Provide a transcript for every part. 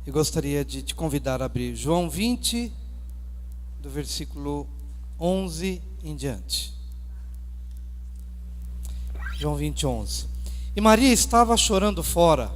E gostaria de te convidar a abrir João 20, do versículo 11 em diante. João 20, 11. E Maria estava chorando fora,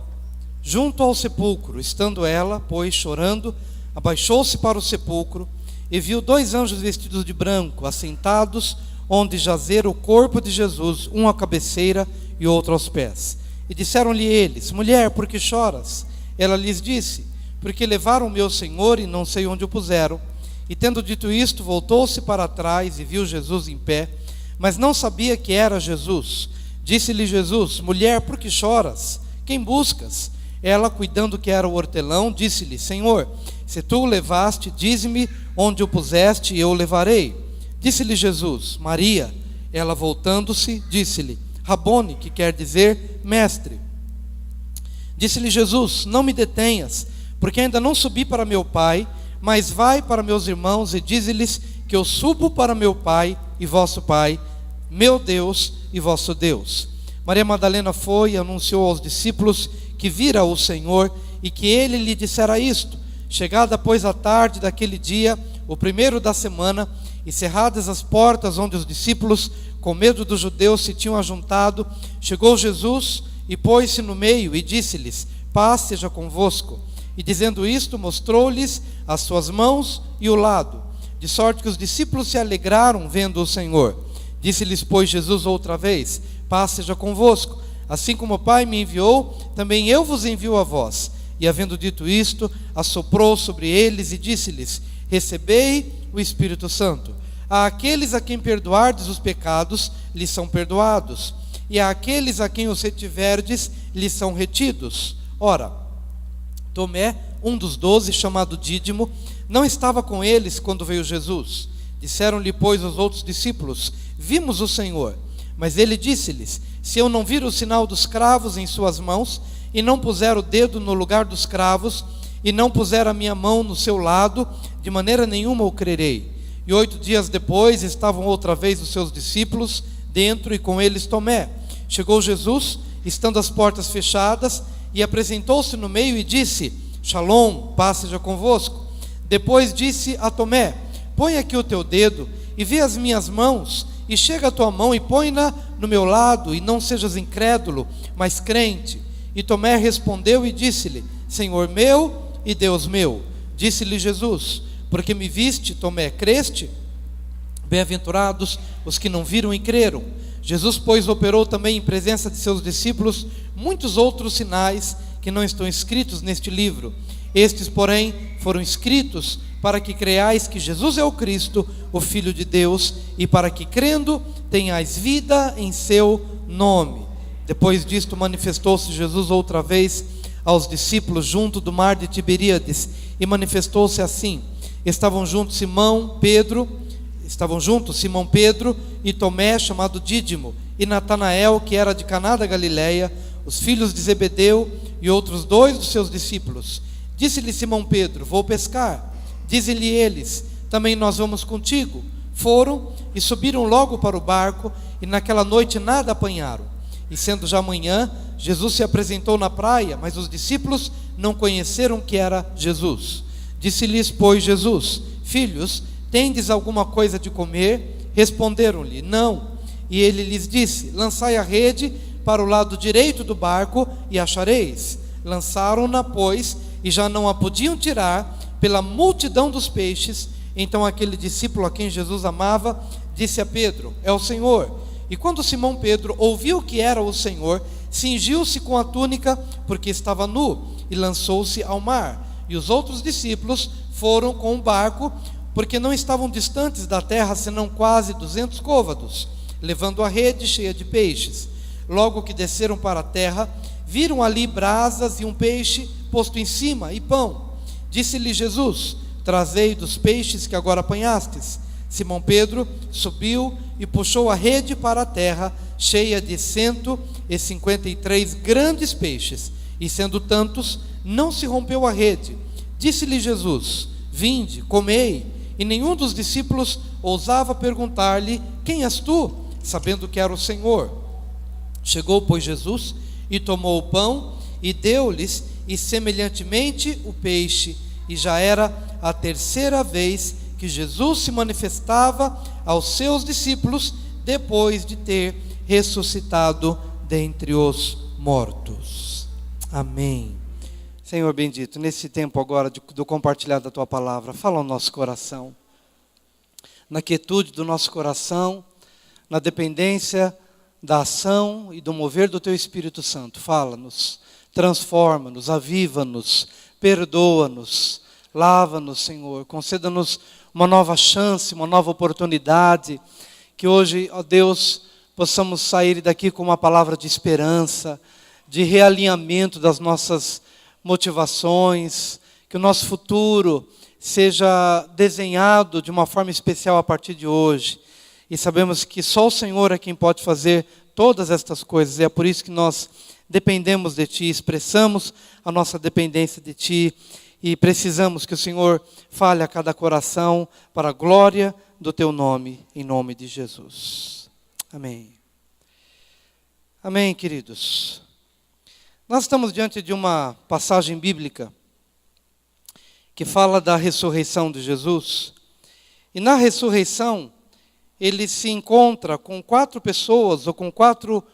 junto ao sepulcro. Estando ela, pois, chorando, abaixou-se para o sepulcro e viu 2 anjos vestidos de branco, assentados onde jazera o corpo de Jesus, um à cabeceira e outro aos pés. E disseram-lhe eles: Mulher, por que choras? Ela lhes disse: Porque levaram o meu Senhor e não sei onde o puseram. E tendo dito isto, voltou-se para trás e viu Jesus em pé, mas não sabia que era Jesus. Disse-lhe Jesus: Mulher, por que choras? Quem buscas? Ela, cuidando que era o hortelão, disse-lhe: Senhor, se tu o levaste, dize-me onde o puseste e eu o levarei. Disse-lhe Jesus: Maria. Ela, voltando-se, disse-lhe: Rabone, que quer dizer mestre. Disse-lhe Jesus: Não me detenhas, porque ainda não subi para meu Pai, mas vai para meus irmãos e dize-lhes que eu subo para meu Pai e vosso Pai, meu Deus e vosso Deus. Maria Madalena foi e anunciou aos discípulos que vira o Senhor e que ele lhe dissera isto. Chegada, pois, a tarde daquele dia, o primeiro da semana, e cerradas as portas onde os discípulos, com medo dos judeus, se tinham ajuntado, chegou Jesus e pôs-se no meio e disse-lhes: Paz seja convosco. E dizendo isto, mostrou-lhes as suas mãos e o lado, de sorte que os discípulos se alegraram vendo o Senhor. Disse-lhes, pois, Jesus outra vez: Paz seja convosco. Assim como o Pai me enviou, também eu vos envio a vós. E havendo dito isto, assoprou sobre eles e disse-lhes: Recebei o Espírito Santo. A aqueles a quem perdoardes os pecados, lhes são perdoados, e a aqueles a quem os retiverdes, lhes são retidos. Ora, Tomé, um dos 12, chamado Dídimo, não estava com eles quando veio Jesus. Disseram-lhe, pois, os outros discípulos: Vimos o Senhor. Mas ele disse-lhes: Se eu não vir o sinal dos cravos em suas mãos, e não puser o dedo no lugar dos cravos, e não puser a minha mão no seu lado, de maneira nenhuma o crerei. E 8 dias depois estavam outra vez os seus discípulos dentro, e com eles Tomé. Chegou Jesus, estando as portas fechadas, e apresentou-se no meio e disse: Shalom, paz seja convosco. Depois disse a Tomé: Põe aqui o teu dedo e vê as minhas mãos, e chega a tua mão e põe-na no meu lado, e não sejas incrédulo, mas crente. E Tomé respondeu e disse-lhe: Senhor meu e Deus meu. Disse-lhe Jesus: Porque me viste, Tomé, creste? Bem-aventurados os que não viram e creram. Jesus, pois, operou também em presença de seus discípulos muitos outros sinais que não estão escritos neste livro. Estes, porém, foram escritos para que creiais que Jesus é o Cristo, o Filho de Deus, e para que, crendo, tenhais vida em seu nome. Depois disto, manifestou-se Jesus outra vez aos discípulos junto do mar de Tiberíades, e manifestou-se assim: Estavam juntos Simão Pedro e Tomé, chamado Dídimo, e Natanael, que era de Caná da Galileia, os filhos de Zebedeu, e outros 2 dos seus discípulos. Disse-lhe Simão Pedro: Vou pescar. Dizem-lhe eles: Também nós vamos contigo. Foram e subiram logo para o barco, e naquela noite nada apanharam. E sendo já manhã, Jesus se apresentou na praia, mas os discípulos não conheceram que era Jesus. Disse-lhes, pois, Jesus: Filhos, tendes alguma coisa de comer? Responderam-lhe: Não. E ele lhes disse: Lançai a rede para o lado direito do barco e achareis. Lançaram-na, pois, e já não a podiam tirar pela multidão dos peixes. Então aquele discípulo a quem Jesus amava disse a Pedro: É o Senhor. E quando Simão Pedro ouviu que era o Senhor, cingiu-se com a túnica, porque estava nu, e lançou-se ao mar. E os outros discípulos foram com o barco, porque não estavam distantes da terra senão quase 200 côvados, levando a rede cheia de peixes. Logo que desceram para a terra, viram ali brasas e um peixe posto em cima, e pão. Disse-lhe Jesus: Trazei dos peixes que agora apanhastes. Simão Pedro subiu e puxou a rede para a terra, cheia de 153 grandes peixes, e sendo tantos, não se rompeu a rede. Disse-lhe Jesus: Vinde, comei. E nenhum dos discípulos ousava perguntar-lhe: Quem és tu? Sabendo que era o Senhor. Chegou, pois, Jesus e tomou o pão e deu-lhes, e semelhantemente o peixe. E já era a terceira vez que Jesus se manifestava aos seus discípulos depois de ter ressuscitado dentre os mortos. Amém. Senhor bendito, nesse tempo agora do compartilhar da Tua Palavra, fala ao nosso coração. Na quietude do nosso coração, na dependência da ação e do mover do Teu Espírito Santo. Fala-nos, transforma-nos, aviva-nos, perdoa-nos, lava-nos, Senhor. Conceda-nos uma nova chance, uma nova oportunidade. Que hoje, ó Deus, possamos sair daqui com uma palavra de esperança, de realinhamento das nossas motivações, que o nosso futuro seja desenhado de uma forma especial a partir de hoje. E sabemos que só o Senhor é quem pode fazer todas estas coisas. E é por isso que nós dependemos de Ti, expressamos a nossa dependência de Ti. E precisamos que o Senhor fale a cada coração para a glória do Teu nome, em nome de Jesus. Amém. Amém, queridos. Nós estamos diante de uma passagem bíblica que fala da ressurreição de Jesus. E na ressurreição, ele se encontra com 4 pessoas, ou com 4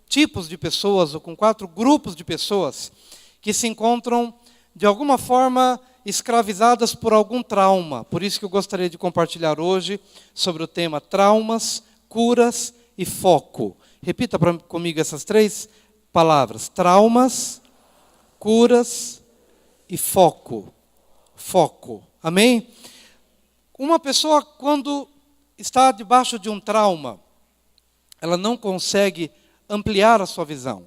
tipos de pessoas, ou com 4 grupos de pessoas, que se encontram, de alguma forma, escravizadas por algum trauma. Por isso que eu gostaria de compartilhar hoje sobre o tema traumas, curas e foco. Repita comigo essas 3 palavras: traumas, curas e foco. Foco. Amém? Uma pessoa, quando está debaixo de um trauma, ela não consegue ampliar a sua visão.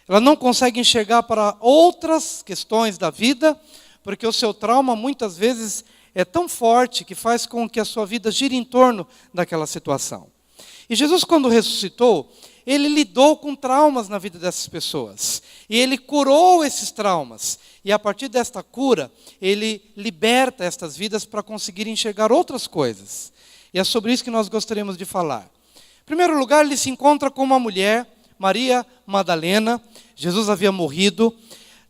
Ela não consegue enxergar para outras questões da vida, porque o seu trauma muitas vezes é tão forte que faz com que a sua vida gire em torno daquela situação. E Jesus, quando ressuscitou, ele lidou com traumas na vida dessas pessoas. E ele curou esses traumas. E a partir desta cura, ele liberta estas vidas para conseguir enxergar outras coisas. E é sobre isso que nós gostaríamos de falar. Em primeiro lugar, ele se encontra com uma mulher, Maria Madalena. Jesus havia morrido,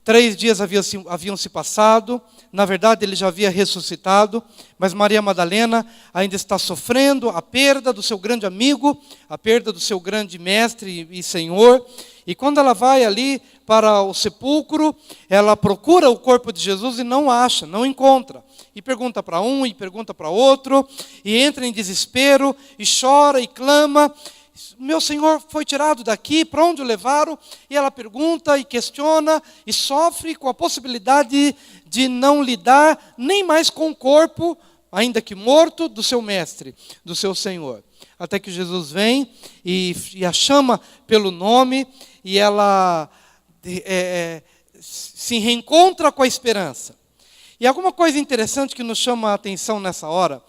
3 dias haviam se passado, na verdade ele já havia ressuscitado, mas Maria Madalena ainda está sofrendo a perda do seu grande amigo, a perda do seu grande mestre e Senhor. E quando ela vai ali para o sepulcro, ela procura o corpo de Jesus e não acha, não encontra. E pergunta para um, e pergunta para outro, e entra em desespero, e chora, e clama: meu Senhor foi tirado daqui, para onde o levaram? E ela pergunta e questiona e sofre com a possibilidade de não lidar nem mais com o corpo, ainda que morto, do seu mestre, do seu Senhor. Até que Jesus vem e a chama pelo nome e ela se reencontra com a esperança. E alguma coisa interessante que nos chama a atenção nessa hora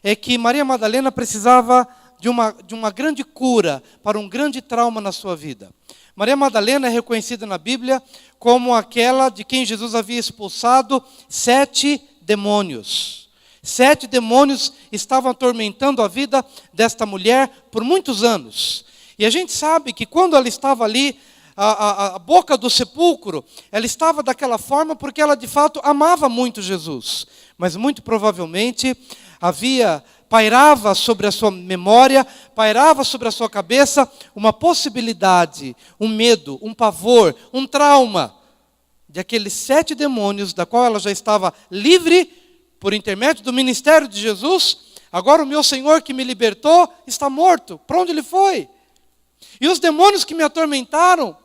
é que Maria Madalena precisava de uma grande cura para um grande trauma na sua vida. Maria Madalena é reconhecida na Bíblia como aquela de quem Jesus havia expulsado 7 demônios. 7 demônios estavam atormentando a vida desta mulher por muitos anos. E a gente sabe que quando ela estava ali, a boca do sepulcro, ela estava daquela forma porque ela de fato amava muito Jesus. Mas muito provavelmente pairava sobre a sua memória, pairava sobre a sua cabeça uma possibilidade, um medo, um pavor, um trauma de aqueles 7 demônios, da qual ela já estava livre por intermédio do ministério de Jesus. Agora o meu Senhor que me libertou está morto. Para onde ele foi? E os demônios que me atormentaram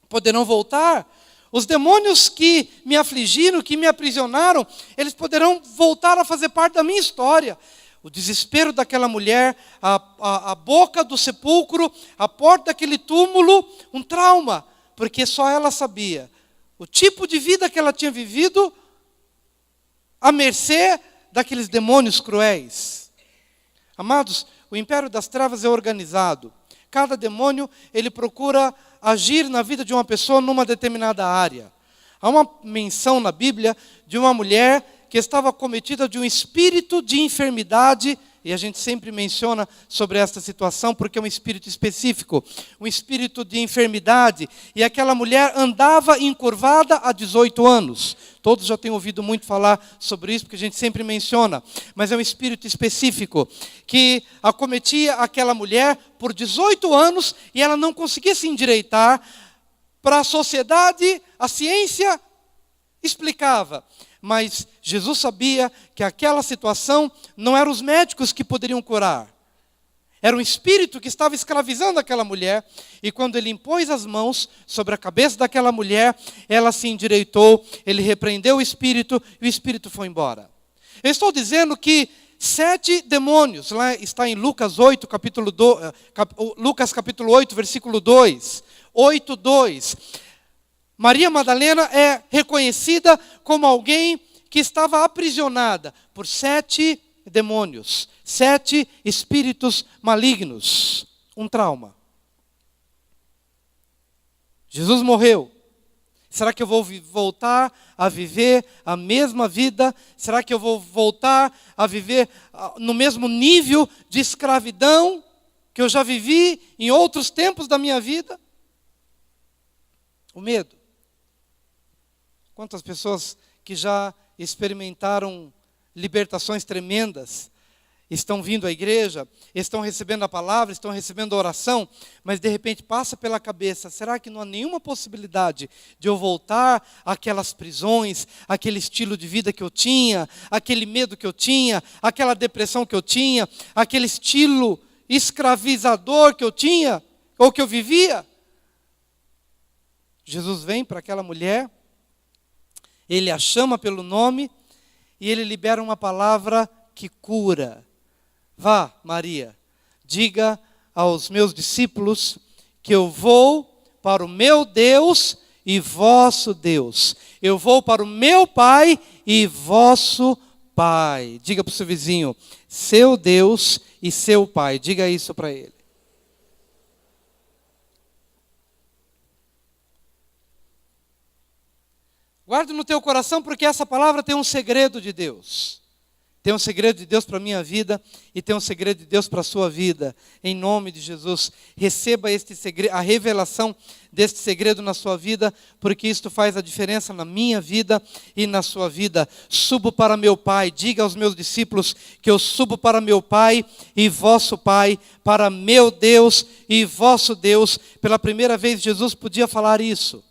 poderão voltar. Os demônios que me afligiram, que me aprisionaram, eles poderão voltar a fazer parte da minha história. O desespero daquela mulher, a boca do sepulcro, a porta daquele túmulo, um trauma, porque só ela sabia o tipo de vida que ela tinha vivido à mercê daqueles demônios cruéis. Amados, o império das trevas é organizado. Cada demônio, ele procura agir na vida de uma pessoa numa determinada área. Há uma menção na Bíblia de uma mulher que estava acometida de um espírito de enfermidade e a gente sempre menciona sobre esta situação, porque é um espírito específico, um espírito de enfermidade, e aquela mulher andava encurvada há 18 anos. Todos já têm ouvido muito falar sobre isso, porque a gente sempre menciona, mas é um espírito específico, que acometia aquela mulher por 18 anos, e ela não conseguia se endireitar. Para a sociedade, a ciência explicava, mas Jesus sabia que aquela situação não eram os médicos que poderiam curar. Era um espírito que estava escravizando aquela mulher, e quando ele impôs as mãos sobre a cabeça daquela mulher, ela se endireitou, ele repreendeu o espírito, e o espírito foi embora. Eu estou dizendo que 7 demônios, lá está em Lucas 8, Lucas capítulo 8, versículo 2, 8:2. Maria Madalena é reconhecida como alguém que estava aprisionada por 7 demônios, 7 espíritos malignos, um trauma. Jesus morreu. Será que eu vou voltar a viver a mesma vida? Será que eu vou voltar a viver no mesmo nível de escravidão que eu já vivi em outros tempos da minha vida? O medo. Quantas pessoas que já experimentaram libertações tremendas, estão vindo à igreja, estão recebendo a palavra, estão recebendo a oração, mas de repente passa pela cabeça, será que não há nenhuma possibilidade de eu voltar àquelas prisões, aquele estilo de vida que eu tinha, aquele medo que eu tinha, aquela depressão que eu tinha, aquele estilo escravizador que eu tinha, ou que eu vivia? Jesus vem para aquela mulher, ele a chama pelo nome e ele libera uma palavra que cura. Vá, Maria, diga aos meus discípulos que eu vou para o meu Deus e vosso Deus. Eu vou para o meu Pai e vosso Pai. Diga para o seu vizinho, seu Deus e seu Pai. Diga isso para ele. Guarde no teu coração, porque essa palavra tem um segredo de Deus. Tem um segredo de Deus para a minha vida e tem um segredo de Deus para a sua vida. Em nome de Jesus, receba este segredo, a revelação deste segredo na sua vida, porque isto faz a diferença na minha vida e na sua vida. Subo para meu Pai, diga aos meus discípulos que eu subo para meu Pai e vosso Pai, para meu Deus e vosso Deus. Pela primeira vez Jesus podia falar isso.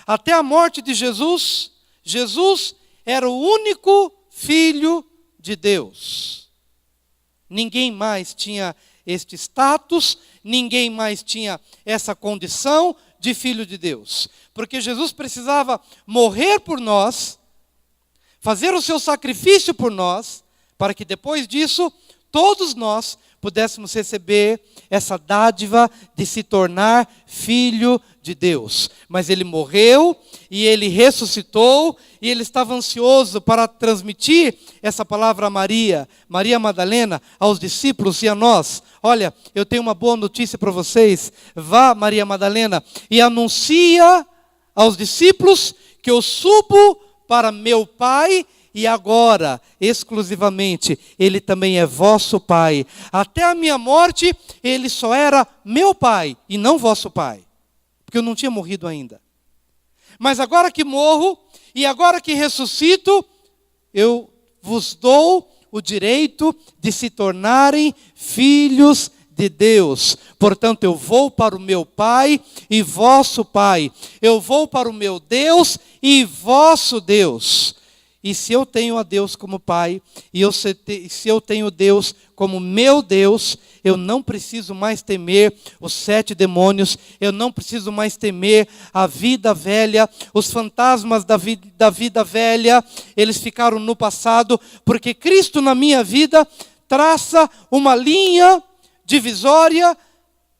Até a morte de Jesus, Jesus era o único Filho de Deus. Ninguém mais tinha este status, ninguém mais tinha essa condição de Filho de Deus. Porque Jesus precisava morrer por nós, fazer o seu sacrifício por nós, para que depois disso, todos nós pudéssemos receber essa dádiva de se tornar filho de Deus. Mas ele morreu e ele ressuscitou e ele estava ansioso para transmitir essa palavra a Maria, Maria Madalena, aos discípulos e a nós. Olha, eu tenho uma boa notícia para vocês. Vá, Maria Madalena, e anuncia aos discípulos que eu subo para meu Pai e agora, exclusivamente, Ele também é vosso Pai. Até a minha morte, Ele só era meu Pai e não vosso Pai. Porque eu não tinha morrido ainda. Mas agora que morro e agora que ressuscito, eu vos dou o direito de se tornarem filhos de Deus. Portanto, eu vou para o meu Pai e vosso Pai. Eu vou para o meu Deus e vosso Deus. E se eu tenho a Deus como Pai, e se eu tenho Deus como meu Deus, eu não preciso mais temer os 7 demônios, eu não preciso mais temer a vida velha, os fantasmas da vida velha, eles ficaram no passado, porque Cristo na minha vida traça uma linha divisória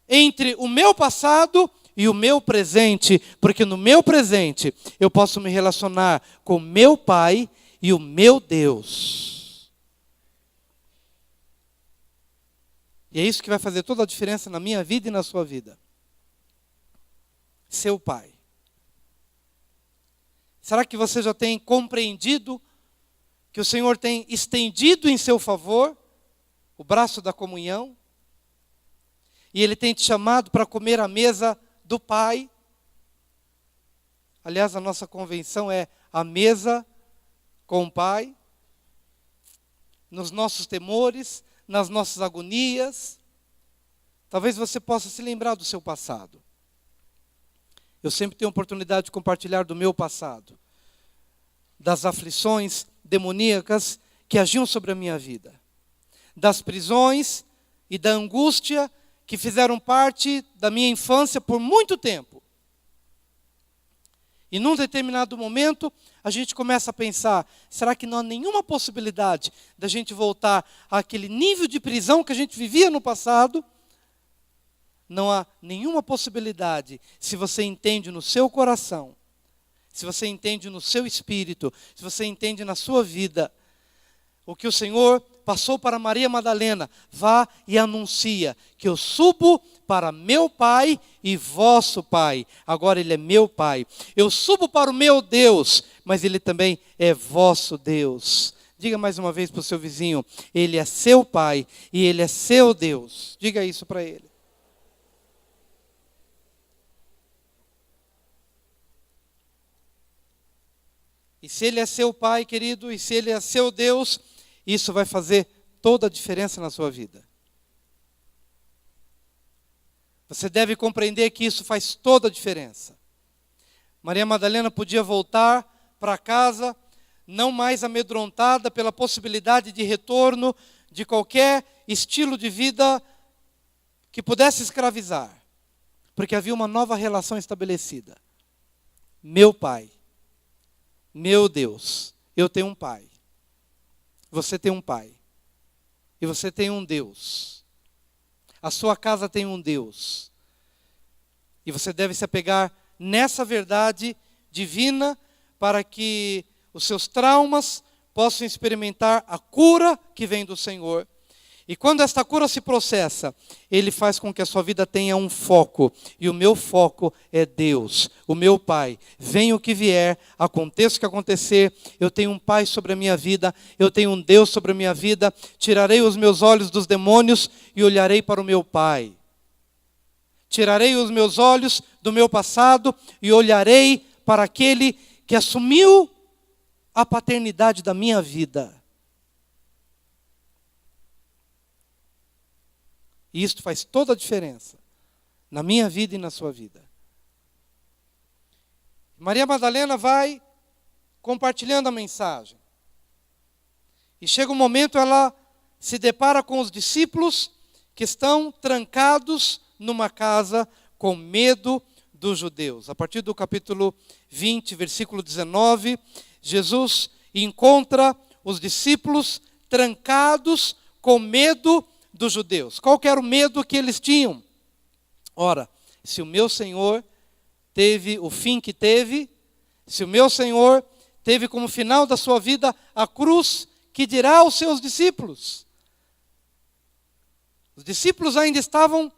entre o meu passado e o meu presente, porque no meu presente eu posso me relacionar com meu Pai e o meu Deus. E é isso que vai fazer toda a diferença na minha vida e na sua vida. Seu Pai. Será que você já tem compreendido que o Senhor tem estendido em seu favor o braço da comunhão, e Ele tem te chamado para comer à mesa do Pai. Aliás, a nossa convenção é a mesa com o Pai, nos nossos temores, nas nossas agonias. Talvez você possa se lembrar do seu passado. Eu sempre tenho oportunidade de compartilhar do meu passado, das aflições demoníacas que agiam sobre a minha vida, das prisões e da angústia que fizeram parte da minha infância por muito tempo. E num determinado momento, a gente começa a pensar, será que não há nenhuma possibilidade da gente voltar àquele nível de prisão que a gente vivia no passado? Não há nenhuma possibilidade, se você entende no seu coração, se você entende no seu espírito, se você entende na sua vida, o que o Senhor passou para Maria Madalena: vá e anuncia que eu subo para meu Pai e vosso Pai. Agora Ele é meu Pai. Eu subo para o meu Deus, mas Ele também é vosso Deus. Diga mais uma vez para o seu vizinho: Ele é seu Pai e Ele é seu Deus. Diga isso para ele. E se Ele é seu Pai, querido, e se Ele é seu Deus, isso vai fazer toda a diferença na sua vida. Você deve compreender que isso faz toda a diferença. Maria Madalena podia voltar para casa, não mais amedrontada pela possibilidade de retorno de qualquer estilo de vida que pudesse escravizar, porque havia uma nova relação estabelecida. Meu Pai, meu Deus, eu tenho um Pai. Você tem um Pai. E você tem um Deus. A sua casa tem um Deus. E você deve se apegar nessa verdade divina para que os seus traumas possam experimentar a cura que vem do Senhor. E quando esta cura se processa, Ele faz com que a sua vida tenha um foco. E o meu foco é Deus, o meu Pai. Venha o que vier, aconteça o que acontecer, eu tenho um Pai sobre a minha vida, eu tenho um Deus sobre a minha vida. Tirarei os meus olhos dos demônios e olharei para o meu Pai. Tirarei os meus olhos do meu passado e olharei para aquele que assumiu a paternidade da minha vida. E isto faz toda a diferença na minha vida e na sua vida. Maria Madalena vai compartilhando a mensagem. E chega um momento, ela se depara com os discípulos que estão trancados numa casa com medo dos judeus. A partir do capítulo 20, versículo 19, Jesus encontra os discípulos trancados com medo dos judeus. Qual que era o medo que eles tinham? Ora, se o meu Senhor teve o fim que teve, se o meu Senhor teve como final da sua vida a cruz, que dirá aos seus discípulos? Os discípulos ainda estavam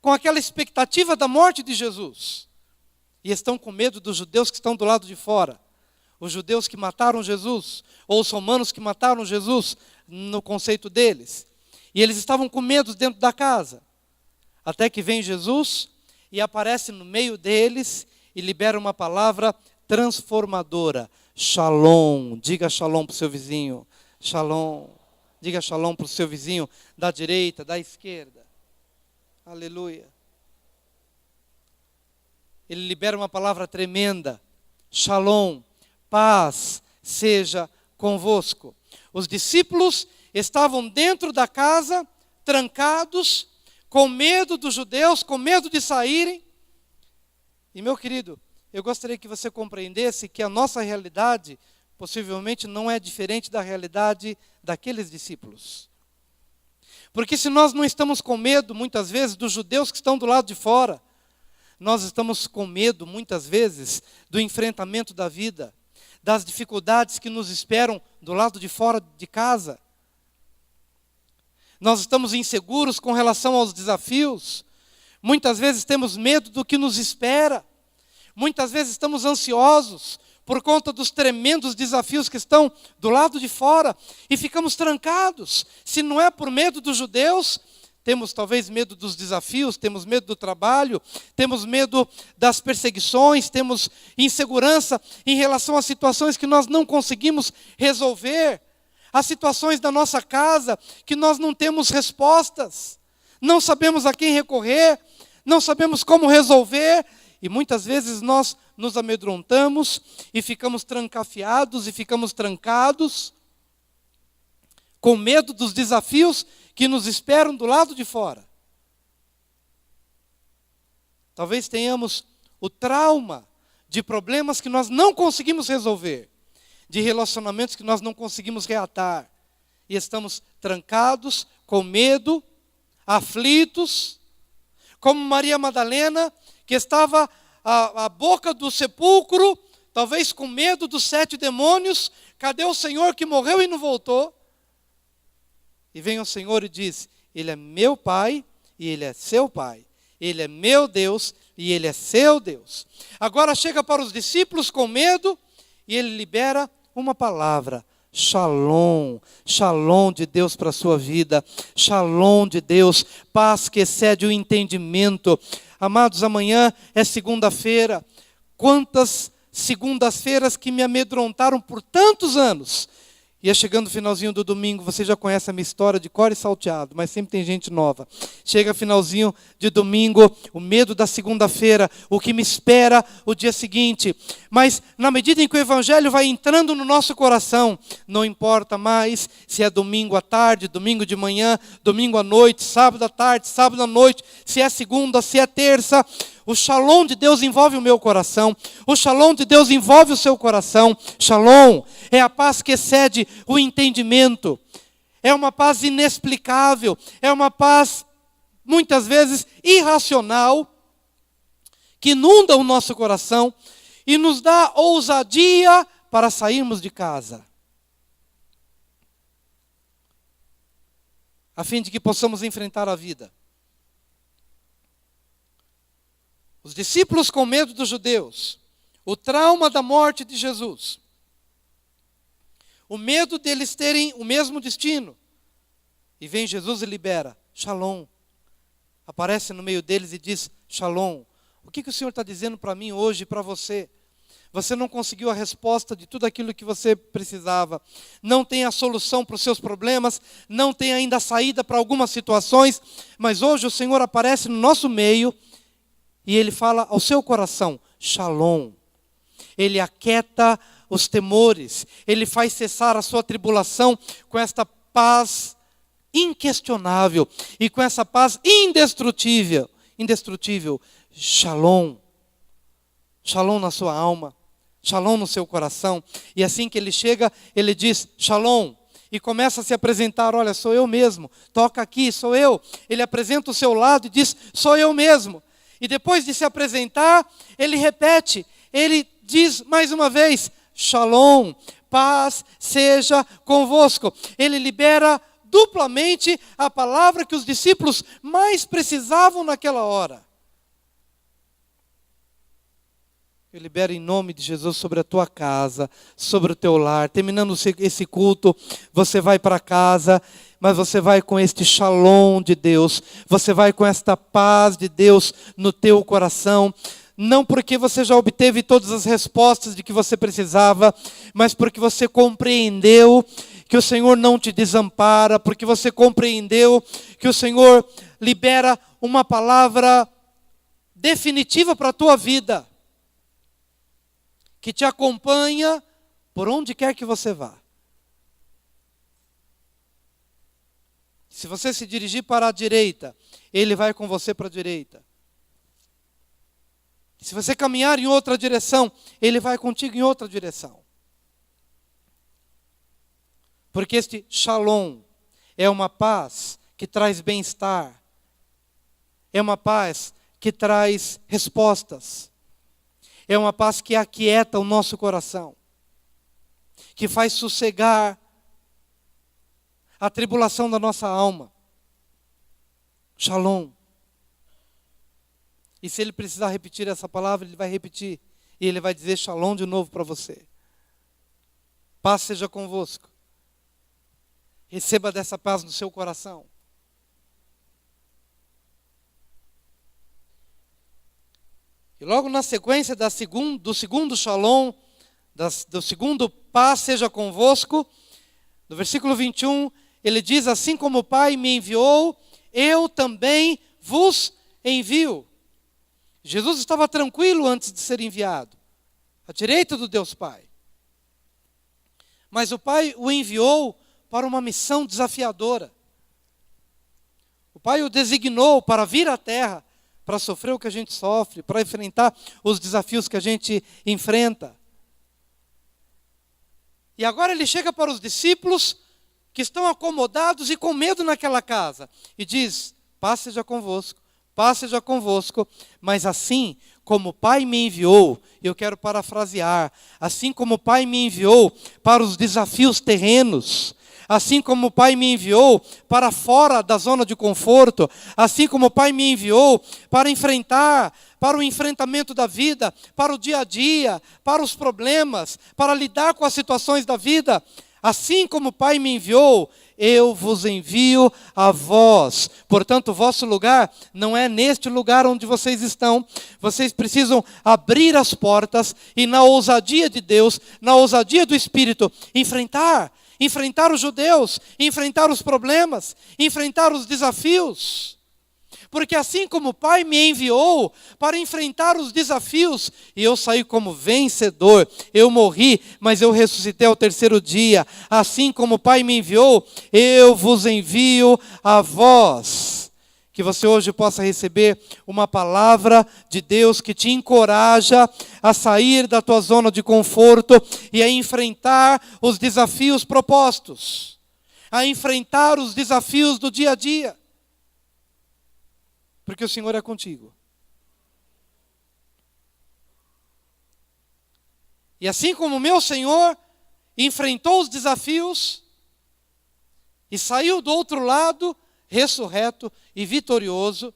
com aquela expectativa da morte de Jesus. E estão com medo dos judeus que estão do lado de fora. Os judeus que mataram Jesus, ou os romanos que mataram Jesus, no conceito deles. E eles estavam com medo dentro da casa. Até que vem Jesus e aparece no meio deles e libera uma palavra transformadora. Shalom. Diga shalom para o seu vizinho. Shalom. Diga shalom para o seu vizinho da direita, da esquerda. Aleluia. Ele libera uma palavra tremenda. Shalom. Paz seja convosco. Os discípulos estavam dentro da casa, trancados, com medo dos judeus, com medo de saírem. E meu querido, eu gostaria que você compreendesse que a nossa realidade possivelmente não é diferente da realidade daqueles discípulos. Porque se nós não estamos com medo, muitas vezes, dos judeus que estão do lado de fora, nós estamos com medo, muitas vezes, do enfrentamento da vida, das dificuldades que nos esperam do lado de fora de casa. Nós estamos inseguros com relação aos desafios. Muitas vezes temos medo do que nos espera. Muitas vezes estamos ansiosos por conta dos tremendos desafios que estão do lado de fora, e ficamos trancados. Se não é por medo dos judeus, temos talvez medo dos desafios, temos medo do trabalho, temos medo das perseguições, temos insegurança em relação a situações que nós não conseguimos resolver, as situações da nossa casa que nós não temos respostas, não sabemos a quem recorrer, não sabemos como resolver, e muitas vezes nós nos amedrontamos e ficamos trancafiados e ficamos trancados, com medo dos desafios que nos esperam do lado de fora. Talvez tenhamos o trauma de problemas que nós não conseguimos resolver, de relacionamentos que nós não conseguimos reatar, e estamos trancados, com medo, aflitos, como Maria Madalena, que estava à boca do sepulcro, talvez com medo dos 7 demônios. Cadê o Senhor que morreu e não voltou? E vem o Senhor e diz: Ele é meu Pai e Ele é seu Pai. Ele é meu Deus e Ele é seu Deus. Agora chega para os discípulos com medo e Ele libera uma palavra: Shalom, Shalom de Deus para a sua vida, Shalom de Deus, paz que excede o entendimento. Amados, amanhã é segunda-feira. Quantas segundas-feiras que me amedrontaram por tantos anos. Ia chegando o finalzinho do domingo, você já conhece a minha história de cor e salteado, mas sempre tem gente nova. Chega finalzinho de domingo, o medo da segunda-feira, o que me espera o dia seguinte. Mas na medida em que o Evangelho vai entrando no nosso coração, não importa mais se é domingo à tarde, domingo de manhã, domingo à noite, sábado à tarde, sábado à noite, se é segunda, se é terça, o Shalom de Deus envolve o meu coração. O Shalom de Deus envolve o seu coração. Shalom é a paz que excede o entendimento. É uma paz inexplicável. É uma paz, muitas vezes, irracional, que inunda o nosso coração e nos dá ousadia para sairmos de casa, a fim de que possamos enfrentar a vida. Os discípulos com medo dos judeus, o trauma da morte de Jesus, o medo deles terem o mesmo destino. E vem Jesus e libera, Shalom. Aparece no meio deles e diz, Shalom. O que o Senhor está dizendo para mim hoje e para você? Você não conseguiu a resposta de tudo aquilo que você precisava. Não tem a solução para os seus problemas. Não tem ainda a saída para algumas situações. Mas hoje o Senhor aparece no nosso meio e Ele fala ao seu coração, Shalom. Ele aquieta os temores. Ele faz cessar a sua tribulação com esta paz inquestionável e com essa paz indestrutível. Shalom. Shalom na sua alma. Shalom no seu coração. E assim que ele chega, ele diz, Shalom. E começa a se apresentar, olha, sou eu mesmo. Toca aqui, sou eu. Ele apresenta o seu lado e diz, sou eu mesmo. E depois de se apresentar, ele repete, ele diz mais uma vez, Shalom, paz seja convosco. Ele libera duplamente a palavra que os discípulos mais precisavam naquela hora. Eu libero em nome de Jesus sobre a tua casa, sobre o teu lar. Terminando esse culto, você vai para casa, mas você vai com este Shalom de Deus. Você vai com esta paz de Deus no teu coração. Não porque você já obteve todas as respostas de que você precisava, mas porque você compreendeu que o Senhor não te desampara, porque você compreendeu que o Senhor libera uma palavra definitiva para a tua vida, que te acompanha por onde quer que você vá. Se você se dirigir para a direita, Ele vai com você para a direita. Se você caminhar em outra direção, Ele vai contigo em outra direção. Porque este Shalom é uma paz que traz bem-estar. É uma paz que traz respostas. É uma paz que aquieta o nosso coração. Que faz sossegar a tribulação da nossa alma. Shalom. E se ele precisar repetir essa palavra, ele vai repetir. e Ele vai dizer shalom de novo para você. Paz seja convosco. Receba dessa paz no seu coração. E logo na sequência do segundo shalom, do segundo paz seja convosco, no versículo 21, ele diz: assim como o Pai me enviou, eu também vos envio. Jesus estava tranquilo antes de ser enviado, à direita do Deus Pai. Mas o Pai o enviou para uma missão desafiadora. O Pai o designou para vir à terra, para sofrer o que a gente sofre, para enfrentar os desafios que a gente enfrenta. E agora ele chega para os discípulos que estão acomodados e com medo naquela casa, e diz: paz seja convosco, mas assim como o Pai me enviou, eu quero parafrasear, assim como o Pai me enviou para os desafios terrenos, assim como o Pai me enviou para fora da zona de conforto, assim como o Pai me enviou para o enfrentamento da vida, para o dia a dia, para os problemas, para lidar com as situações da vida, assim como o Pai me enviou, eu vos envio a vós. Portanto, o vosso lugar não é neste lugar onde vocês estão. Vocês precisam abrir as portas e, na ousadia de Deus, na ousadia do Espírito, enfrentar os judeus, enfrentar os problemas, enfrentar os desafios. Porque assim como o Pai me enviou para enfrentar os desafios, e eu saí como vencedor, eu morri, mas eu ressuscitei ao terceiro dia. Assim como o Pai me enviou, eu vos envio a vós. Que você hoje possa receber uma palavra de Deus que te encoraja a sair da tua zona de conforto e a enfrentar os desafios propostos, a enfrentar os desafios do dia a dia. Porque o Senhor é contigo. E assim como o meu Senhor enfrentou os desafios e saiu do outro lado, ressurreto e vitorioso,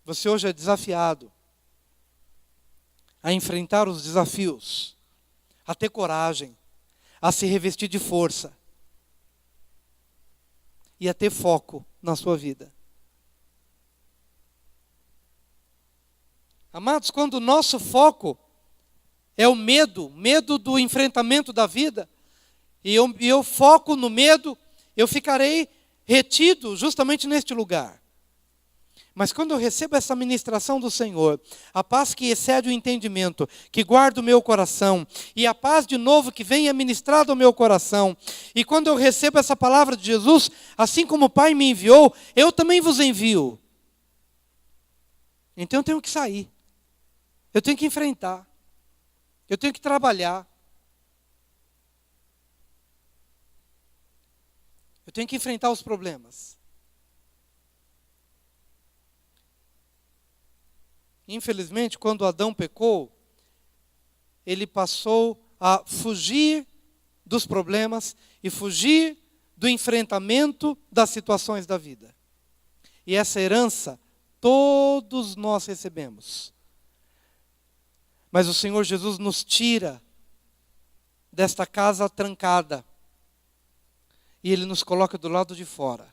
você hoje é desafiado a enfrentar os desafios, a ter coragem, a se revestir de força e a ter foco na sua vida. Amados, quando o nosso foco é o medo do enfrentamento da vida, e eu foco no medo, eu ficarei retido justamente neste lugar. Mas quando eu recebo essa ministração do Senhor, a paz que excede o entendimento, que guarda o meu coração, e a paz de novo que vem ministrada ao meu coração, e quando eu recebo essa palavra de Jesus, assim como o Pai me enviou, eu também vos envio. Então eu tenho que sair. Eu tenho que enfrentar. Eu tenho que trabalhar. Eu tenho que enfrentar os problemas. Infelizmente, quando Adão pecou, ele passou a fugir dos problemas e fugir do enfrentamento das situações da vida. E essa herança todos nós recebemos. Mas o Senhor Jesus nos tira desta casa trancada. E Ele nos coloca do lado de fora.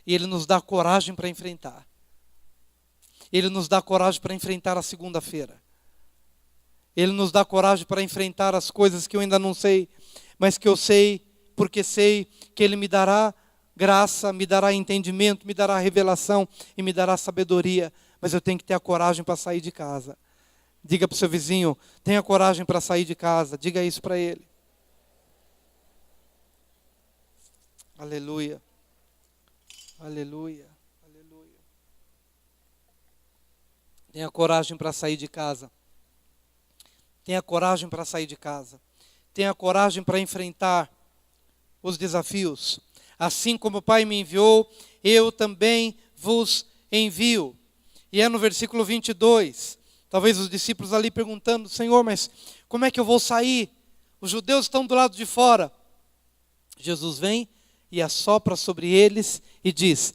E Ele nos dá coragem para enfrentar. Ele nos dá coragem para enfrentar a segunda-feira. Ele nos dá coragem para enfrentar as coisas que eu ainda não sei, mas que eu sei, porque sei que Ele me dará graça, me dará entendimento, me dará revelação e me dará sabedoria. Mas eu tenho que ter a coragem para sair de casa. Diga para o seu vizinho: tenha coragem para sair de casa. Diga isso para ele. Aleluia. Aleluia. Aleluia. Tenha coragem para sair de casa. Tenha coragem para sair de casa. Tenha coragem para enfrentar os desafios. Assim como o Pai me enviou, eu também vos envio. E é no versículo 22. Talvez os discípulos ali perguntando: Senhor, mas como é que eu vou sair? Os judeus estão do lado de fora. Jesus vem e assopra sobre eles e diz: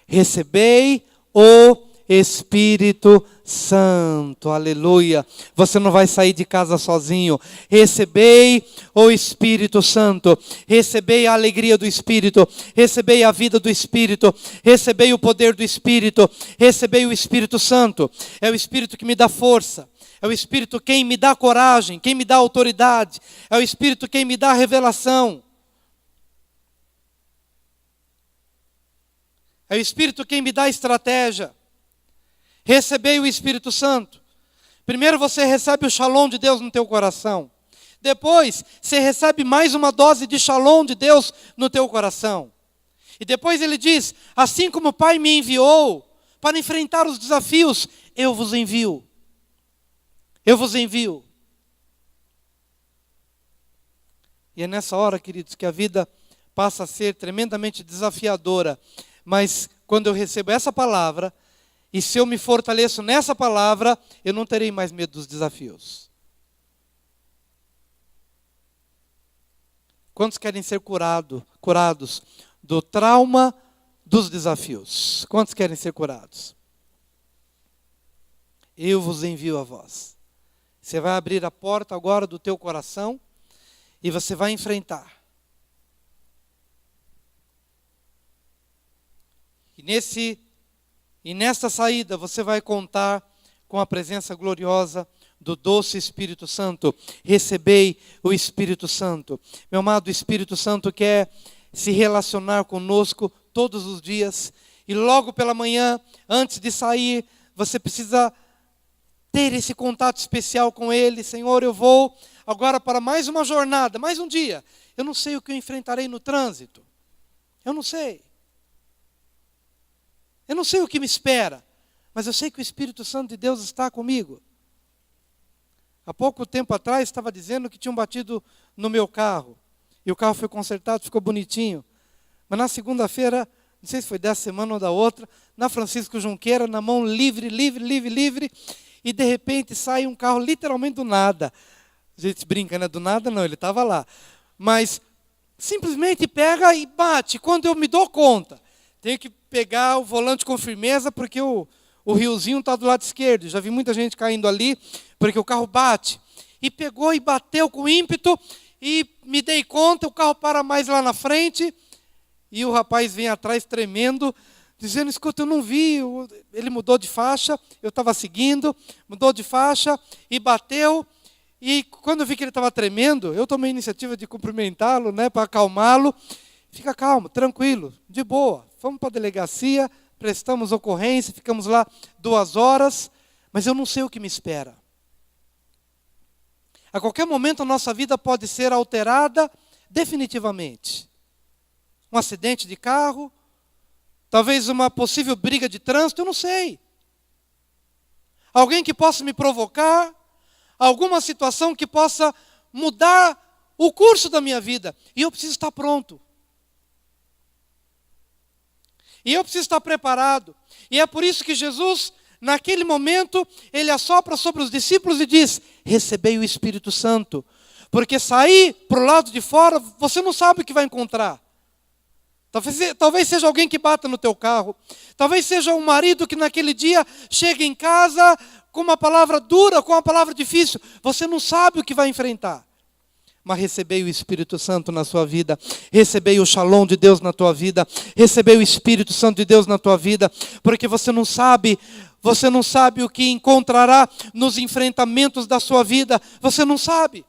recebei o Espírito Santo. Aleluia. Você não vai sair de casa sozinho. Recebei o Espírito Santo. Recebei a alegria do Espírito. Recebei a vida do Espírito. Recebei o poder do Espírito. Recebei o Espírito Santo. É o Espírito que me dá força. É o Espírito quem me dá coragem, quem me dá autoridade. É o Espírito quem me dá revelação. É o Espírito quem me dá estratégia. Recebei o Espírito Santo. Primeiro você recebe o shalom de Deus no teu coração. Depois você recebe mais uma dose de shalom de Deus no teu coração. E depois ele diz, assim como o Pai me enviou para enfrentar os desafios, eu vos envio. Eu vos envio. E é nessa hora, queridos, que a vida passa a ser tremendamente desafiadora. Mas quando eu recebo essa palavra, e se eu me fortaleço nessa palavra, eu não terei mais medo dos desafios. Quantos querem ser curados do trauma dos desafios? Quantos querem ser curados? Eu vos envio a vós. Você vai abrir a porta agora do teu coração e você vai enfrentar. E nesta saída você vai contar com a presença gloriosa do doce Espírito Santo. Recebei o Espírito Santo. Meu amado, o Espírito Santo quer se relacionar conosco todos os dias. E logo pela manhã, antes de sair, você precisa ter esse contato especial com Ele. Senhor, eu vou agora para mais uma jornada, mais um dia. Eu não sei o que eu enfrentarei no trânsito. Eu não sei. Eu não sei o que me espera, mas eu sei que o Espírito Santo de Deus está comigo. Há pouco tempo atrás estava dizendo que tinham batido no meu carro. E o carro foi consertado, ficou bonitinho. Mas na segunda-feira, não sei se foi dessa semana ou da outra, na Francisco Junqueira, na mão livre, e de repente sai um carro literalmente do nada. A gente brinca, né? Do nada não, ele estava lá. Mas simplesmente pega e bate. Quando eu me dou conta, tenho que pegar o volante com firmeza, porque o riozinho está do lado esquerdo. Já vi muita gente caindo ali, porque o carro bate. E pegou e bateu com ímpeto, e me dei conta, o carro para mais lá na frente, e o rapaz vem atrás tremendo, dizendo, escuta, eu não vi, ele mudou de faixa, eu estava seguindo, mudou de faixa, e bateu, e quando eu vi que ele estava tremendo, eu tomei a iniciativa de cumprimentá-lo, né, para acalmá-lo. Fica calmo, tranquilo, de boa. Fomos para a delegacia, prestamos ocorrência, ficamos lá 2 horas, mas eu não sei o que me espera. A qualquer momento a nossa vida pode ser alterada definitivamente. Um acidente de carro, talvez uma possível briga de trânsito, eu não sei. Alguém que possa me provocar, alguma situação que possa mudar o curso da minha vida. E eu preciso estar pronto. E eu preciso estar preparado. E é por isso que Jesus, naquele momento, ele assopra sobre os discípulos e diz, recebei o Espírito Santo. Porque sair para o lado de fora, você não sabe o que vai encontrar. Talvez seja alguém que bata no teu carro. Talvez seja um marido que naquele dia chega em casa com uma palavra dura, com uma palavra difícil. Você não sabe o que vai enfrentar. Mas recebei o Espírito Santo na sua vida, recebei o shalom de Deus na tua vida, recebei o Espírito Santo de Deus na tua vida, porque você não sabe o que encontrará nos enfrentamentos da sua vida, você não sabe.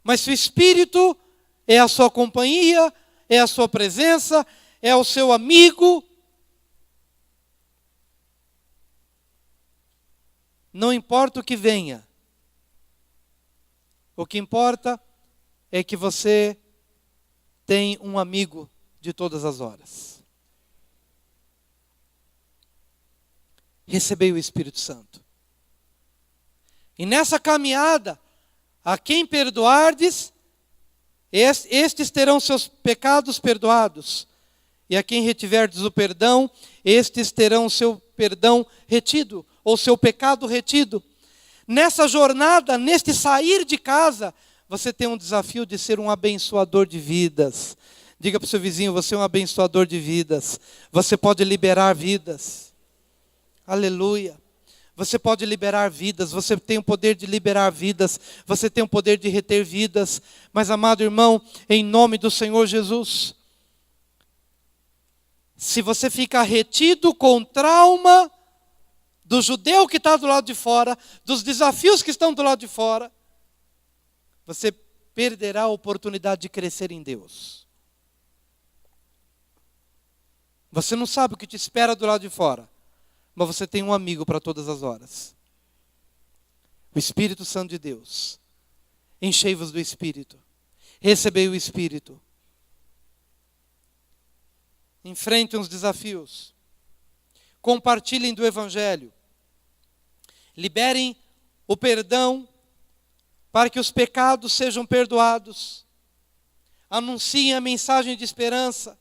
Mas se o Espírito é a sua companhia, é a sua presença, é o seu amigo, não importa o que venha, o que importa é que você tem um amigo de todas as horas. Recebei o Espírito Santo. E nessa caminhada, a quem perdoardes, estes terão seus pecados perdoados. E a quem retiverdes o perdão, estes terão o seu perdão retido, ou seu pecado retido. Nessa jornada, neste sair de casa, você tem um desafio de ser um abençoador de vidas. Diga para o seu vizinho, você é um abençoador de vidas. Você pode liberar vidas. Aleluia. Você pode liberar vidas, você tem o poder de liberar vidas, você tem o poder de reter vidas. Mas, amado irmão, em nome do Senhor Jesus, se você ficar retido com trauma do judeu que está do lado de fora, dos desafios que estão do lado de fora, você perderá a oportunidade de crescer em Deus. Você não sabe o que te espera do lado de fora, mas você tem um amigo para todas as horas. O Espírito Santo de Deus. Enchei-vos do Espírito. Recebei o Espírito. Enfrentem os desafios. Compartilhem do Evangelho. Liberem o perdão para que os pecados sejam perdoados. Anunciem a mensagem de esperança.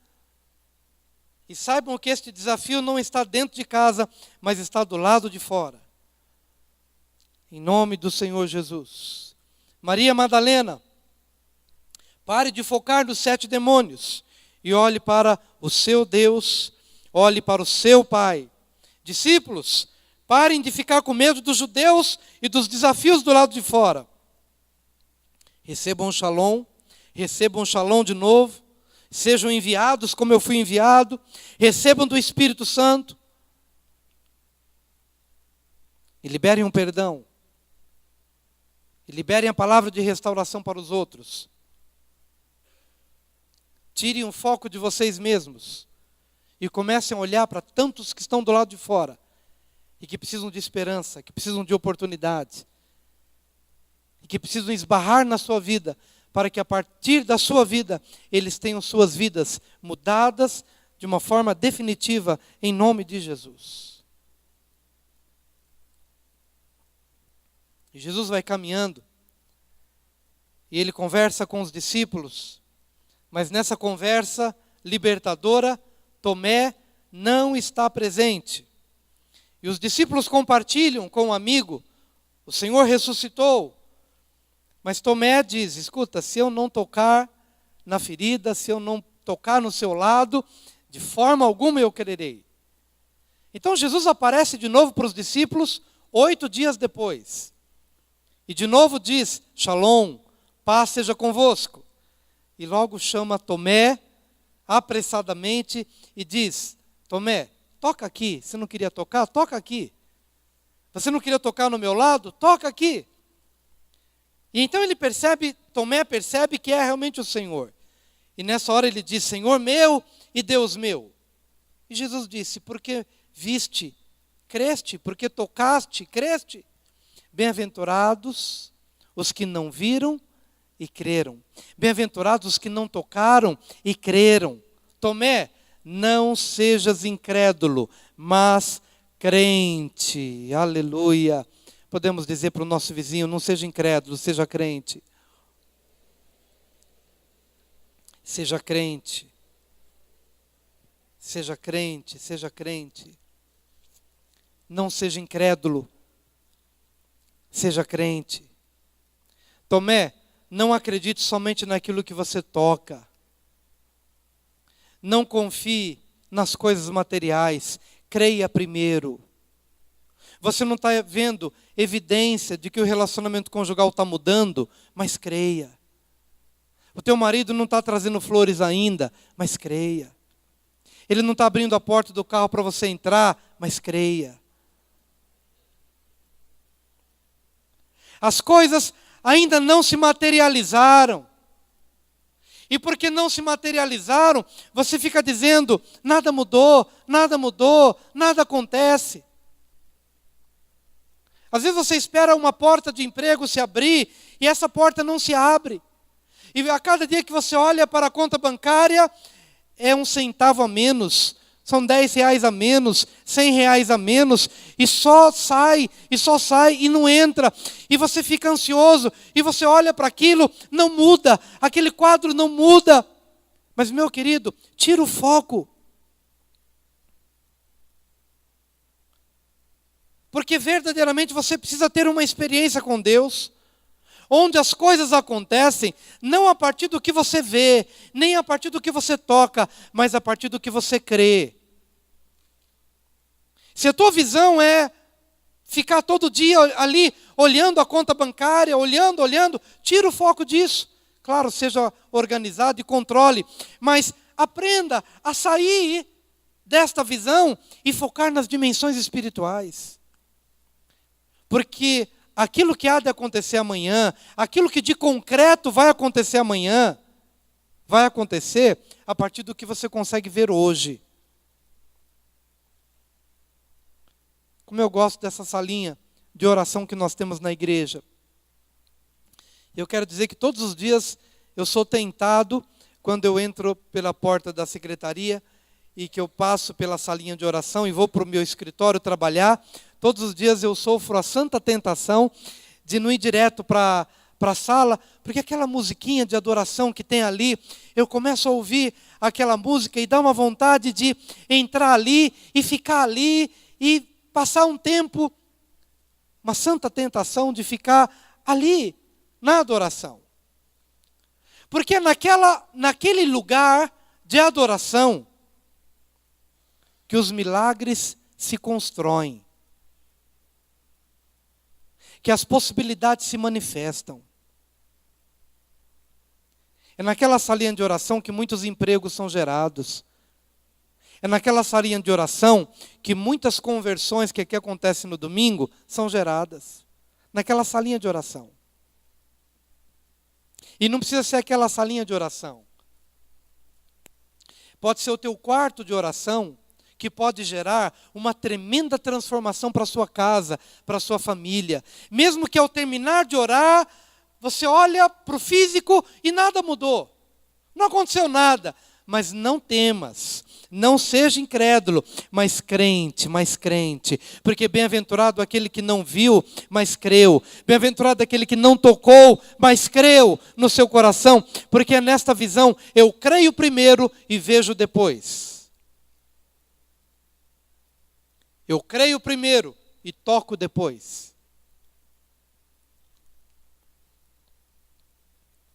E saibam que este desafio não está dentro de casa, mas está do lado de fora. Em nome do Senhor Jesus. Maria Madalena, pare de focar nos 7 demônios e olhe para o seu Deus, olhe para o seu Pai. Discípulos, parem de ficar com medo dos judeus e dos desafios do lado de fora. Recebam um shalom de novo. Sejam enviados como eu fui enviado. Recebam do Espírito Santo. E liberem um perdão. E liberem a palavra de restauração para os outros. Tirem o foco de vocês mesmos. E comecem a olhar para tantos que estão do lado de fora. E que precisam de esperança, que precisam de oportunidade. E que precisam esbarrar na sua vida, para que a partir da sua vida, eles tenham suas vidas mudadas de uma forma definitiva, em nome de Jesus. E Jesus vai caminhando, e ele conversa com os discípulos, mas nessa conversa libertadora, Tomé não está presente. E os discípulos compartilham com o amigo, o Senhor ressuscitou. Mas Tomé diz, escuta, se eu não tocar na ferida, se eu não tocar no seu lado, de forma alguma eu crerei. Então Jesus aparece de novo para os discípulos 8 dias depois. E de novo diz, Shalom, paz seja convosco. E logo chama Tomé, apressadamente, e diz, Tomé, toca aqui. Você não queria tocar? Toca aqui. Você não queria tocar no meu lado? Toca aqui. E então Tomé percebe que é realmente o Senhor. E nessa hora ele diz, Senhor meu e Deus meu. E Jesus disse, porque viste, creste, porque tocaste, creste. Bem-aventurados os que não viram e creram. Bem-aventurados os que não tocaram e creram. Tomé, não sejas incrédulo, mas crente. Aleluia. Podemos dizer para o nosso vizinho, não seja incrédulo, seja crente. Seja crente. Seja crente, seja crente. Não seja incrédulo. Seja crente. Tomé, não acredite somente naquilo que você toca. Não confie nas coisas materiais. Creia primeiro. Você não está vendo evidência de que o relacionamento conjugal está mudando, mas creia. O teu marido não está trazendo flores ainda, mas creia. Ele não está abrindo a porta do carro para você entrar, mas creia. As coisas ainda não se materializaram. E porque não se materializaram, você fica dizendo, nada mudou, nada acontece. Às vezes você espera uma porta de emprego se abrir e essa porta não se abre. E a cada dia que você olha para a conta bancária, é 1 centavo a menos, são 10 reais a menos, 100 reais a menos, e só sai e não entra. E você fica ansioso, e você olha para aquilo, não muda, aquele quadro não muda. Mas meu querido, tira o foco. Porque verdadeiramente você precisa ter uma experiência com Deus, onde as coisas acontecem, não a partir do que você vê, nem a partir do que você toca, mas a partir do que você crê. Se a tua visão é ficar todo dia ali olhando a conta bancária, olhando, tira o foco disso. Claro, seja organizado e controle, mas aprenda a sair desta visão e focar nas dimensões espirituais. Porque aquilo que há de acontecer amanhã, aquilo que de concreto vai acontecer amanhã, vai acontecer a partir do que você consegue ver hoje. Como eu gosto dessa salinha de oração que nós temos na igreja. Eu quero dizer que todos os dias eu sou tentado, quando eu entro pela porta da secretaria e que eu passo pela salinha de oração e vou para o meu escritório trabalhar, todos os dias eu sofro a santa tentação de não ir direto para a sala, porque aquela musiquinha de adoração que tem ali, eu começo a ouvir aquela música e dá uma vontade de entrar ali e ficar ali e passar um tempo, uma santa tentação de ficar ali na adoração. Porque naquele lugar de adoração que os milagres se constroem, que as possibilidades se manifestam. É naquela salinha de oração que muitos empregos são gerados. É naquela salinha de oração que muitas conversões que aqui acontecem no domingo são geradas. Naquela salinha de oração. E não precisa ser aquela salinha de oração. Pode ser o teu quarto de oração, que pode gerar uma tremenda transformação para a sua casa, para a sua família. Mesmo que ao terminar de orar, você olha para o físico e nada mudou. Não aconteceu nada. Mas não temas, não seja incrédulo, mas crente, porque bem-aventurado aquele que não viu, mas creu, bem-aventurado aquele que não tocou, mas creu no seu coração, porque é nesta visão, eu creio primeiro e vejo depois. Eu creio primeiro e toco depois.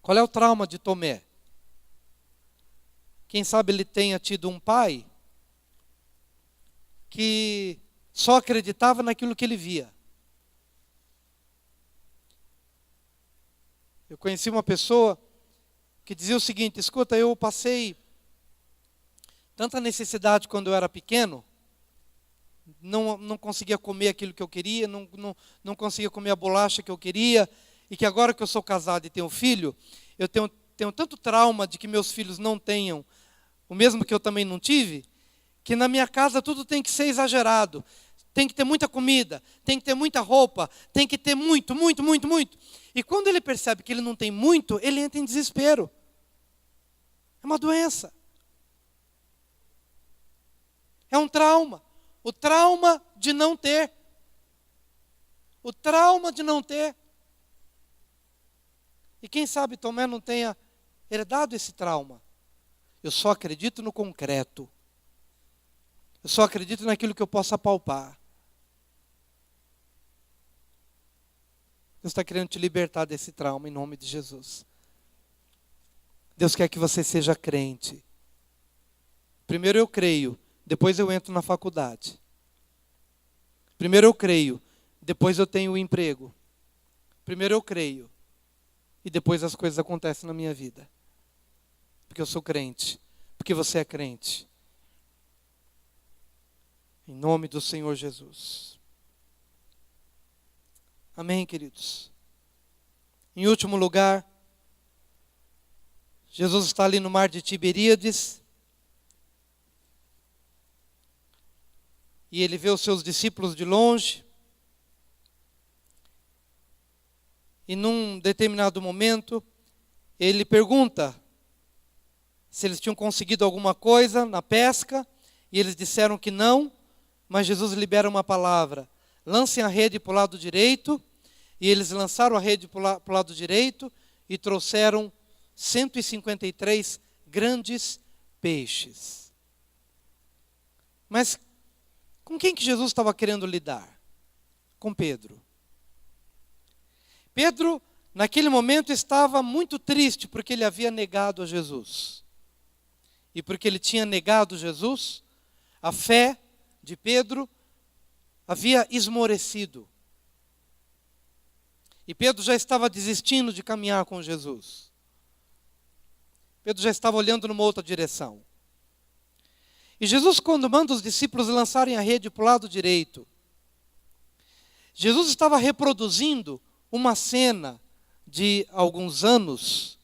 Qual é o trauma de Tomé? Quem sabe ele tenha tido um pai que só acreditava naquilo que ele via. Eu conheci uma pessoa que dizia o seguinte: escuta, eu passei tanta necessidade quando eu era pequeno, não conseguia comer aquilo que eu queria, não conseguia comer a bolacha que eu queria, e que agora que eu sou casado e tenho filho, eu tenho tanto trauma de que meus filhos não tenham o mesmo que eu também não tive, que na minha casa tudo tem que ser exagerado. Tem que ter muita comida, tem que ter muita roupa, tem que ter muito. E quando ele percebe que ele não tem muito, ele entra em desespero. É uma doença. É um trauma. O trauma de não ter. O trauma de não ter. E quem sabe Tomé não tenha herdado esse trauma. Eu só acredito no concreto. Eu só acredito naquilo que eu possa palpar. Deus está querendo te libertar desse trauma em nome de Jesus. Deus quer que você seja crente. Primeiro eu creio, depois eu entro na faculdade. Primeiro eu creio, depois eu tenho o emprego. Primeiro eu creio, e depois as coisas acontecem na minha vida. Porque eu sou crente, porque você é crente. Em nome do Senhor Jesus. Amém, queridos? Em último lugar, Jesus está ali no mar de Tiberíades. E ele vê os seus discípulos de longe. E num determinado momento, ele pergunta se eles tinham conseguido alguma coisa na pesca, e eles disseram que não, mas Jesus libera uma palavra: lancem a rede para o lado direito, e eles lançaram a rede para o lado direito, e trouxeram 153 grandes peixes. Mas com quem que Jesus estava querendo lidar? Com Pedro. Pedro, naquele momento, estava muito triste, porque ele havia negado a Jesus. E porque ele tinha negado Jesus, a fé de Pedro havia esmorecido. E Pedro já estava desistindo de caminhar com Jesus. Pedro já estava olhando numa outra direção. E Jesus, quando manda os discípulos lançarem a rede para o lado direito, Jesus estava reproduzindo uma cena de alguns anos,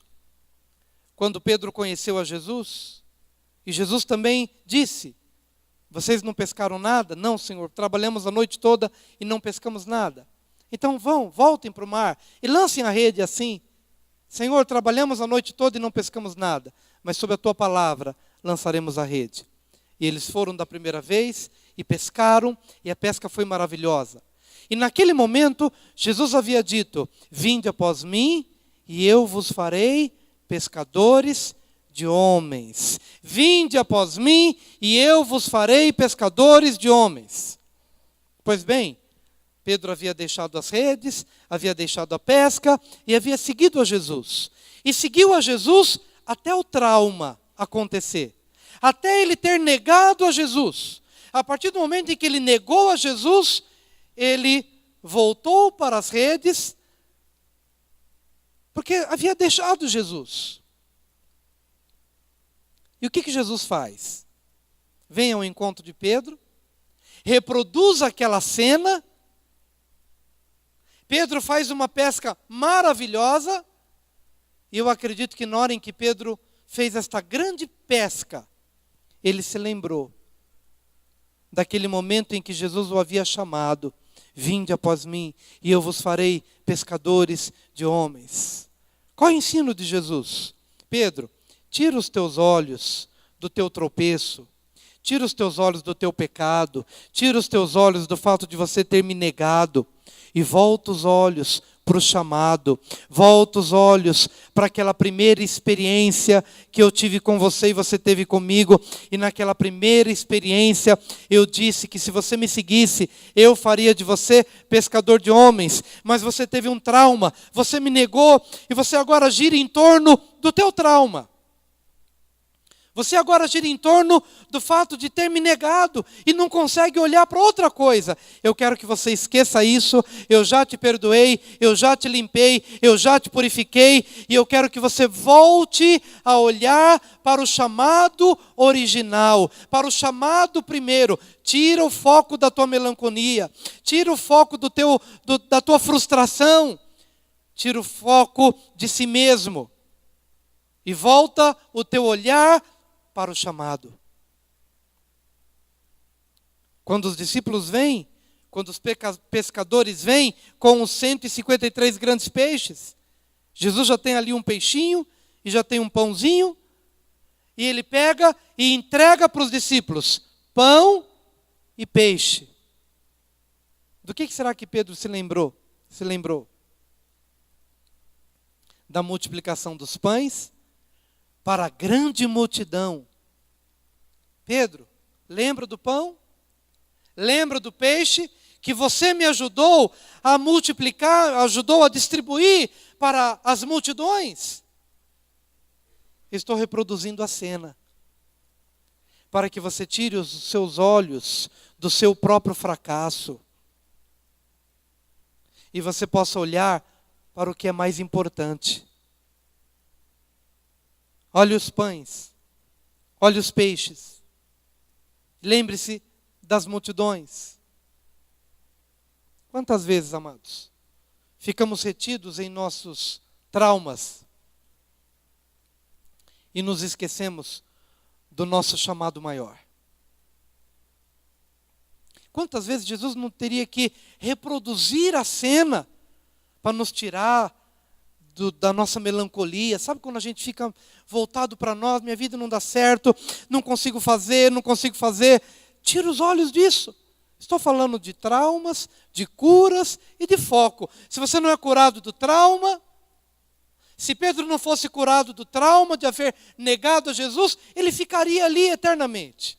quando Pedro conheceu a Jesus. E Jesus também disse: vocês não pescaram nada? Não, Senhor, trabalhamos a noite toda e não pescamos nada. Então voltem para o mar e lancem a rede assim. Senhor, trabalhamos a noite toda e não pescamos nada, mas sob a tua palavra lançaremos a rede. E eles foram da primeira vez e pescaram, e a pesca foi maravilhosa. E naquele momento, Jesus havia dito: vinde após mim, e eu vos farei pescadores de homens. Vinde após mim, e eu vos farei pescadores de homens. Pois bem, Pedro havia deixado as redes, havia deixado a pesca, e havia seguido a Jesus. E seguiu a Jesus até o trauma acontecer. Até ele ter negado a Jesus. A partir do momento em que ele negou a Jesus, ele voltou para as redes, porque havia deixado Jesus. E o que Jesus faz? Vem ao encontro de Pedro, reproduz aquela cena. Pedro faz uma pesca maravilhosa, e eu acredito que na hora em que Pedro fez esta grande pesca, ele se lembrou daquele momento em que Jesus o havia chamado: vinde após mim, e eu vos farei pescadores de homens. Qual é o ensino de Jesus? Pedro, tira os teus olhos do teu tropeço, tira os teus olhos do teu pecado, tira os teus olhos do fato de você ter me negado, e volta os olhos para o chamado, volta os olhos para aquela primeira experiência que eu tive com você e você teve comigo. E naquela primeira experiência eu disse que se você me seguisse, eu faria de você pescador de homens. Mas você teve um trauma, você me negou, e você agora gira em torno do teu trauma. Você agora gira em torno do fato de ter me negado e não consegue olhar para outra coisa. Eu quero que você esqueça isso. Eu já te perdoei, eu já te limpei, eu já te purifiquei, e eu quero que você volte a olhar para o chamado original, para o chamado primeiro. Tira o foco da tua melancolia, tira o foco da tua frustração, tira o foco de si mesmo e volta o teu olhar para o chamado. Quando os discípulos vêm, quando os pescadores vêm com os 153 grandes peixes, Jesus já tem ali um peixinho e já tem um pãozinho, e ele pega e entrega para os discípulos pão e peixe. Do que será que Pedro se lembrou? Se lembrou da multiplicação dos pães para a grande multidão. Pedro, lembra do pão? Lembra do peixe que você me ajudou a multiplicar, ajudou a distribuir para as multidões? Estou reproduzindo a cena, para que você tire os seus olhos do seu próprio fracasso e você possa olhar para o que é mais importante. Olhe os pães, olhe os peixes. Lembre-se das multidões. Quantas vezes, amados, ficamos retidos em nossos traumas e nos esquecemos do nosso chamado maior? Quantas vezes Jesus não teria que reproduzir a cena para nos tirar da nossa melancolia? Sabe quando a gente fica voltado para nós, minha vida não dá certo, não consigo fazer. Tira os olhos disso. Estou falando de traumas, de curas e de foco. Se você não é curado do trauma, se Pedro não fosse curado do trauma de haver negado a Jesus, ele ficaria ali eternamente.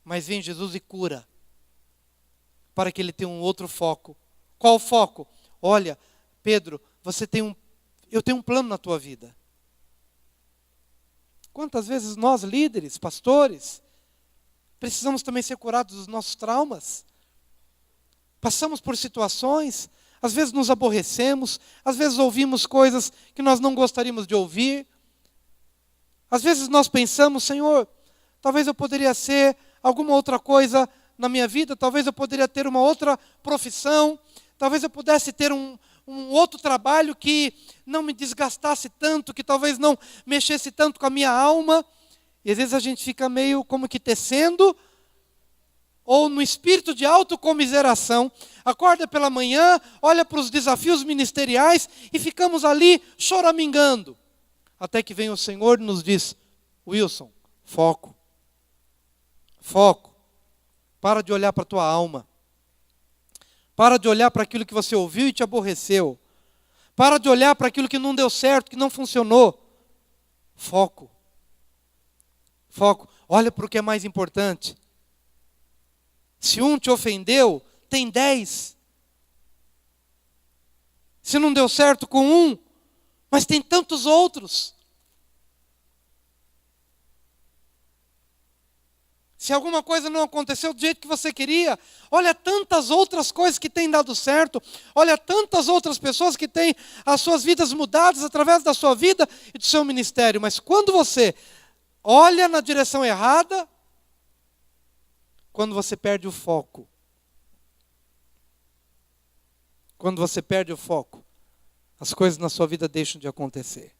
Mas vem Jesus e cura, para que ele tenha um outro foco. Qual o foco? Olha, Pedro, eu tenho um plano na tua vida. Quantas vezes nós, líderes, pastores, precisamos também ser curados dos nossos traumas? Passamos por situações, às vezes nos aborrecemos, às vezes ouvimos coisas que nós não gostaríamos de ouvir. Às vezes nós pensamos, Senhor, talvez eu poderia ser alguma outra coisa na minha vida, talvez eu poderia ter uma outra profissão, talvez eu pudesse ter um outro trabalho que não me desgastasse tanto, que talvez não mexesse tanto com a minha alma. E às vezes a gente fica meio como que tecendo, ou no espírito de autocomiseração, acorda pela manhã, olha para os desafios ministeriais e ficamos ali choramingando. Até que vem o Senhor e nos diz, Wilson, foco. Foco. Para de olhar para a tua alma. Para de olhar para aquilo que você ouviu e te aborreceu. Para de olhar para aquilo que não deu certo, que não funcionou. Foco. Foco. Olha para o que é mais importante. Se um te ofendeu, tem 10. Se não deu certo com um, mas tem tantos outros. Se alguma coisa não aconteceu do jeito que você queria, olha tantas outras coisas que têm dado certo, olha tantas outras pessoas que têm as suas vidas mudadas através da sua vida e do seu ministério. Mas quando você olha na direção errada, quando você perde o foco, quando você perde o foco, as coisas na sua vida deixam de acontecer.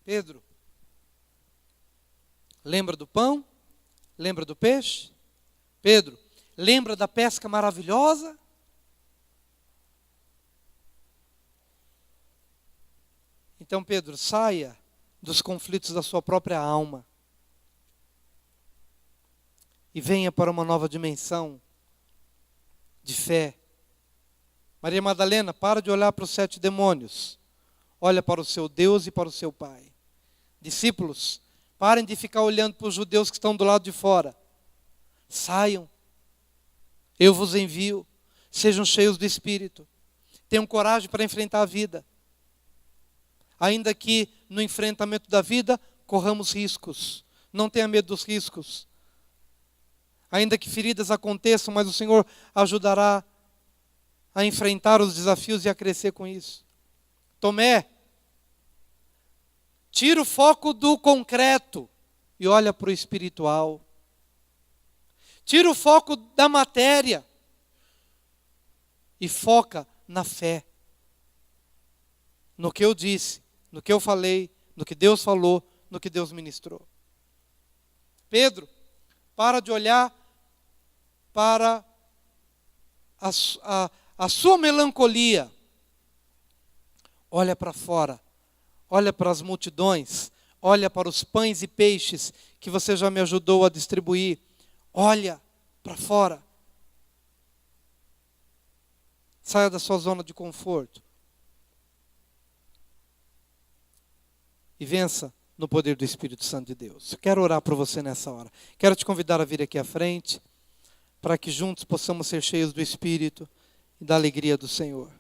Pedro, lembra do pão? Lembra do peixe? Pedro, lembra da pesca maravilhosa? Então, Pedro, saia dos conflitos da sua própria alma e venha para uma nova dimensão de fé. Maria Madalena, para de olhar para os 7 demônios. Olha para o seu Deus e para o seu Pai. Discípulos, parem de ficar olhando para os judeus que estão do lado de fora. Saiam. Eu vos envio. Sejam cheios do Espírito. Tenham coragem para enfrentar a vida. Ainda que no enfrentamento da vida, corramos riscos. Não tenha medo dos riscos. Ainda que feridas aconteçam, mas o Senhor ajudará a enfrentar os desafios e a crescer com isso. Tomé, tira o foco do concreto e olha para o espiritual. Tira o foco da matéria e foca na fé. No que eu disse, no que eu falei, no que Deus falou, no que Deus ministrou. Pedro, para de olhar para a sua melancolia. Olha para fora. Olha para as multidões. Olha para os pães e peixes que você já me ajudou a distribuir. Olha para fora. Saia da sua zona de conforto. E vença no poder do Espírito Santo de Deus. Eu quero orar por você nessa hora. Quero te convidar a vir aqui à frente, para que juntos possamos ser cheios do Espírito e da alegria do Senhor.